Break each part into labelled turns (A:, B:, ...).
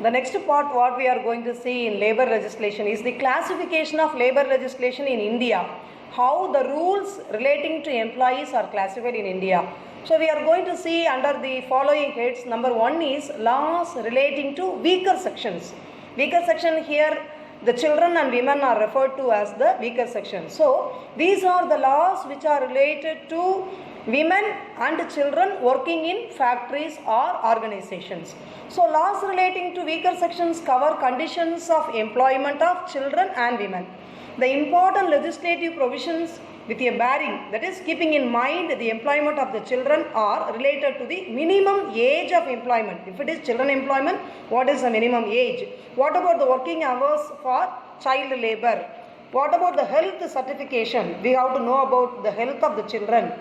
A: The next part what we are going to see in labor legislation is the classification of labor legislation in India. How the rules relating to employees are classified in India. So we are going to see under the following heads. Number one is laws relating to weaker sections. Weaker section here, the children and women are referred to as the weaker section. So these are the laws which are related to women and children working in factories or organizations. So laws relating to weaker sections cover conditions of employment of children and women. The important legislative provisions with a bearing, that is keeping in mind the employment of the children, are related to the minimum age of employment. If it is children employment, what is the minimum age? What about the working hours for child labor? What about the health certification? We have to know about the health of the children.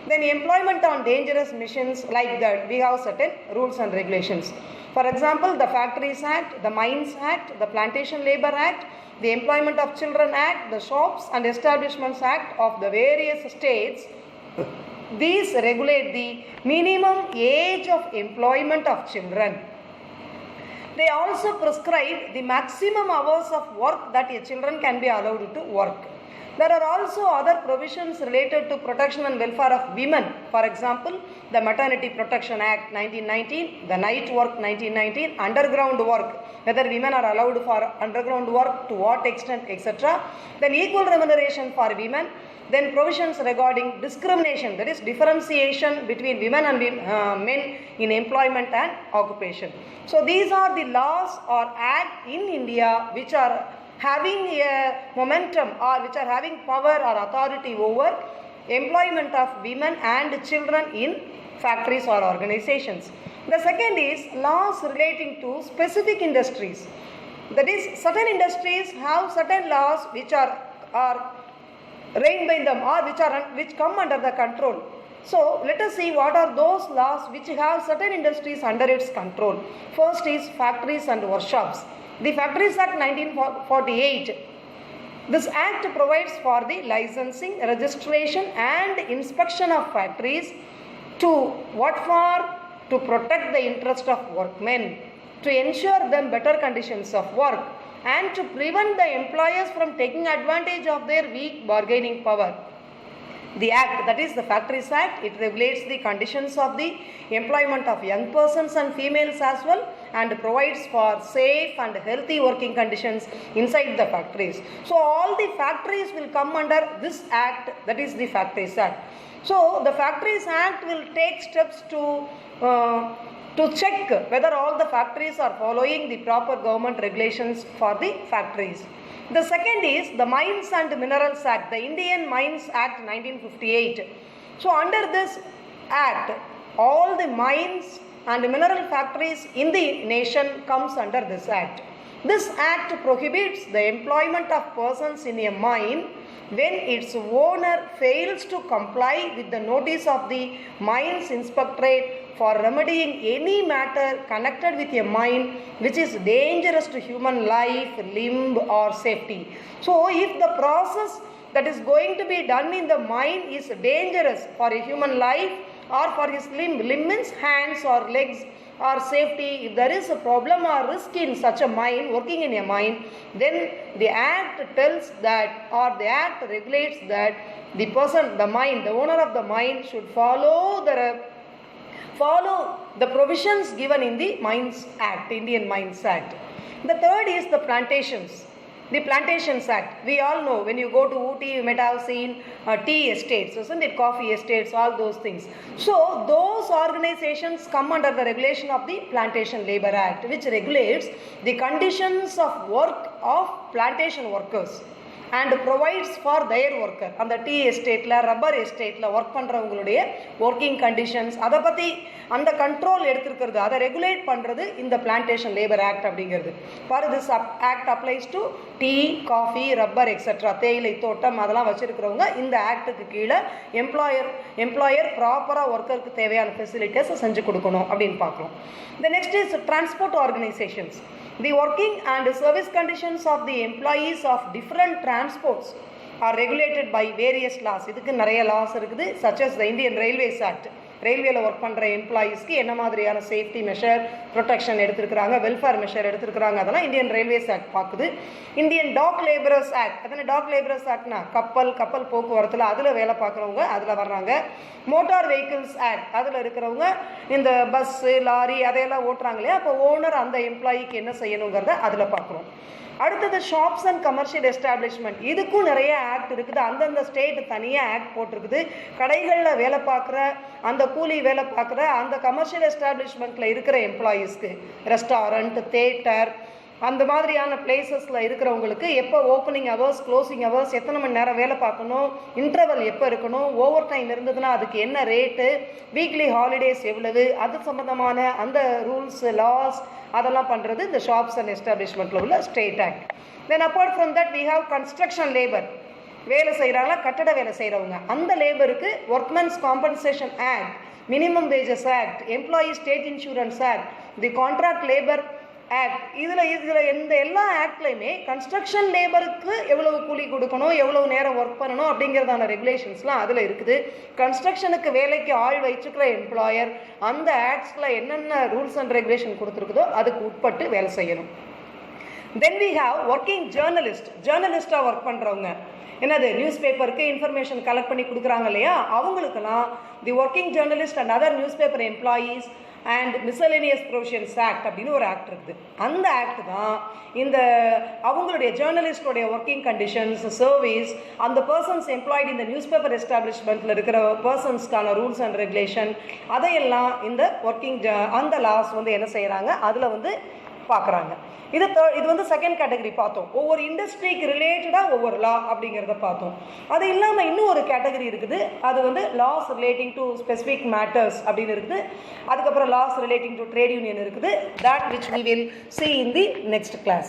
A: Then employment on dangerous missions, like that we have certain rules and regulations. For example, the Factories Act, the Mines Act, the Plantation Labor Act, the Employment of Children Act, the Shops and Establishments Act of the various states. These regulate the minimum age of employment of children. They also prescribe the maximum hours of work that a children can be allowed to work. There are also other provisions related to protection and welfare of women. For example, the Maternity Protection Act 1919, the Night Work 1919, underground work, whether women are allowed for underground work, to what extent, etc. Then equal remuneration for women. Then provisions regarding discrimination, that is differentiation between women and men in employment and occupation. So these are the laws or acts in India which are having a momentum or which are having power or authority over employment of women and children in factories or organizations. The second is laws relating to specific industries. That is, certain industries have certain laws which are reigned by them or which come under the control. So let us see what are those laws which have certain industries under its control. First is factories and workshops. The Factories Act 1948. This act provides for the licensing, registration and inspection of factories to what for? To protect the interest of workmen, to ensure them better conditions of work and to prevent the employers from taking advantage of their weak bargaining power. The Act, that is the Factories Act, it regulates the conditions of the employment of young persons and females as well, and provides for safe and healthy working conditions inside the factories. So all the factories will come under this Act, that is the Factories Act. So the Factories Act will take steps to check whether all the factories are following the proper government regulations for the factories. The second is the Mines and Minerals Act, the Indian Mines Act 1958. So under this Act, all the mines and mineral factories in the nation comes under this Act. This Act prohibits the employment of persons in a mine when its owner fails to comply with the notice of the Mines Inspectorate for remedying any matter connected with a mine which is dangerous to human life, limb or safety. So if the process that is going to be done in the mine is dangerous for a human life or for his limb means hands or legs or safety, if there is a problem or risk in such a mine, working in a mine, then the Act tells that, or the Act regulates that the person, the mine, the owner of the mine should follow the provisions given in the Mines Act, Indian Mines Act. The third is the plantations. The Plantations Act. We all know when you go to Ooty, you might have seen tea estates, isn't it? Coffee estates, all those things. So those organizations come under the regulation of the Plantation Labor Act, which regulates the conditions of work of plantation workers and provides for their worker. On the tea estate, rubber estate, work பண்றவங்களுடைய working conditions, அதை பத்தி அந்த control எடுத்திருக்கிறது, அதை regulate பண்றது இந்த Plantation Labor Act அப்படிங்கிறது. For this act applies to tea, coffee, rubber, etc. தேயிலை தோட்டம் அதெல்லாம் வச்சிருக்கிறவங்க இந்த ஆக்டுக்கு கீழே எம்ப்ளாயர் ப்ராப்பரா ஒர்க்கருக்கு தேவையான ஃபெசிலிட்டிஸ் செஞ்சு கொடுக்கணும் அப்படின்னு பார்க்கலாம். The next is transport organizations. The working and service conditions of the employees of different transports are regulated by various laws. இதுக்கு நிறைய laws இருக்குது, such as the Indian Railways Act ரயில்வேல ஒர்க் பண்ணுற எம்ப்ளாயீஸ்க்கு என்ன மாதிரியான சேஃப்டி மெஷர், ப்ரொடெக்ஷன் எடுத்திருக்கிறாங்க, welfare measure எடுத்திருக்கிறாங்க, அதெல்லாம் இந்தியன் ரயில்வேஸ் ஆக்ட் பார்க்குது. இந்தியன் டாக் லேபரர்ஸ் ஆக்ட், அதனால் டாக் லேபரர்ஸ் ஆக்ட்னா கப்பல் போக்குவரத்தில் அதில் வேலை பார்க்குறவங்க அதில் வர்றாங்க. மோட்டார் வெஹிக்கிள்ஸ் ஆக்ட், அதில் இருக்கிறவங்க இந்த பஸ்ஸு, லாரி அதையெல்லாம் ஓட்டுறாங்க இல்லையா, அப்போ ஓனர் அந்த எம்ப்ளாயிக்கு என்ன செய்யணுங்கிறத அதில் பார்க்குறோம். அடுத்தது ஷாப்ஸ் அண்ட் கமர்ஷியல் எஸ்டாப்ளிஷ்மெண்ட், இதுக்கும் நிறைய ஆக்ட் இருக்குது. அந்தந்த ஸ்டேட் தனியாக ஆக்ட் போட்டிருக்குது. கடைகளில் வேலை பார்க்குற, அந்த கூலி வேலை பார்க்குற, அந்த கமர்ஷியல் எஸ்டாப்ளிஷ்மெண்ட்டில் இருக்கிற எம்ப்ளாயீஸ்க்கு, ரெஸ்டாரண்ட், தேட்டர், அந்த மாதிரியான பிளேசஸில் இருக்கிறவங்களுக்கு எப்போ ஓப்பனிங் ஹவர்ஸ், க்ளோசிங் ஹவர்ஸ், எத்தனை மணி நேரம் வேலை பார்க்கணும், இன்டர்வல் எப்போ இருக்கணும், ஓவர் டைம் இருந்ததுன்னா அதுக்கு என்ன ரேட்டு, வீக்லி ஹாலிடேஸ் எவ்வளவு, அது சம்மந்தமான அந்த ரூல்ஸ், லாஸ் அதெல்லாம் பண்ணுறது இந்த ஷாப்ஸ் அண்ட் எஸ்டாப்ளிஷ்மெண்ட்டில் உள்ள state act. Then apart from that we have construction labour, வேலை செய்கிறாங்களா, கட்டட வேலை செய்கிறவங்க, அந்த லேபருக்கு workmen's compensation act, minimum wages act, employee state insurance act, the contract labour act, இதில் இந்த எல்லா ஆக்ட்லையுமே கன்ஸ்ட்ரக்ஷன் லேபருக்கு எவ்வளவு கூலி கொடுக்கணும், எவ்வளவு நேரம் ஒர்க் பண்ணணும் அப்படிங்கிறதான ரெகுலேஷன்ஸ்லாம் அதில் இருக்குது. கன்ஸ்ட்ரக்ஷனுக்கு வேலைக்கு ஆள் வச்சுக்கிற எம்ப்ளாயர் அந்த ஆக்ட்ஸில் என்னென்ன ரூல்ஸ் அண்ட் ரெகுலேஷன் கொடுத்துருக்குதோ அதுக்கு உட்பட்டு வேலை செய்யணும். தென் வி ஹாவ் ஒர்க்கிங் ஜேர்னலிஸ்டாக ஒர்க் பண்ணுறவங்க, என்னது நியூஸ் பேப்பருக்கு இன்ஃபர்மேஷன் கலெக்ட் பண்ணி கொடுக்குறாங்க இல்லையா, அவங்களுக்கெல்லாம் the working journalist and other newspaper employees and miscellaneous provisions act அப்படின்னு ஒரு ஆக்ட் இருக்குது. அந்த ஆக்ட் தான் இந்த அவங்களுடைய ஜேர்னலிஸ்டோடைய ஒர்க்கிங் கண்டிஷன்ஸ், சர்வீஸ், அந்த பர்சன்ஸ் எம்ப்ளாய்டு இந்த நியூஸ் பேப்பர் எஸ்டாப்ளிஷ்மெண்ட்டில் இருக்கிற பர்சன்ஸ்க்கான ரூல்ஸ் அண்ட் ரெகுலேஷன் அதையெல்லாம் இந்த ஒர்க்கிங் அந்த லாஸ் வந்து என்ன செய்கிறாங்க அதில் வந்து பார்க்குறாங்க. இது வந்து செகண்ட் கேட்டகரி பார்த்தோம். ஒவ்வொரு இண்டஸ்ட்ரிக்கு ரிலேட்டடாக ஒவ்வொரு லா அப்படிங்கிறத பார்த்தோம். அது இல்லாமல் இன்னும் ஒரு கேட்டகரி இருக்குது, அது வந்து laws relating to specific matters அப்படின்னு இருக்குது. அதுக்கப்புறம் laws relating to trade union இருக்குது. That which we will see in the next class.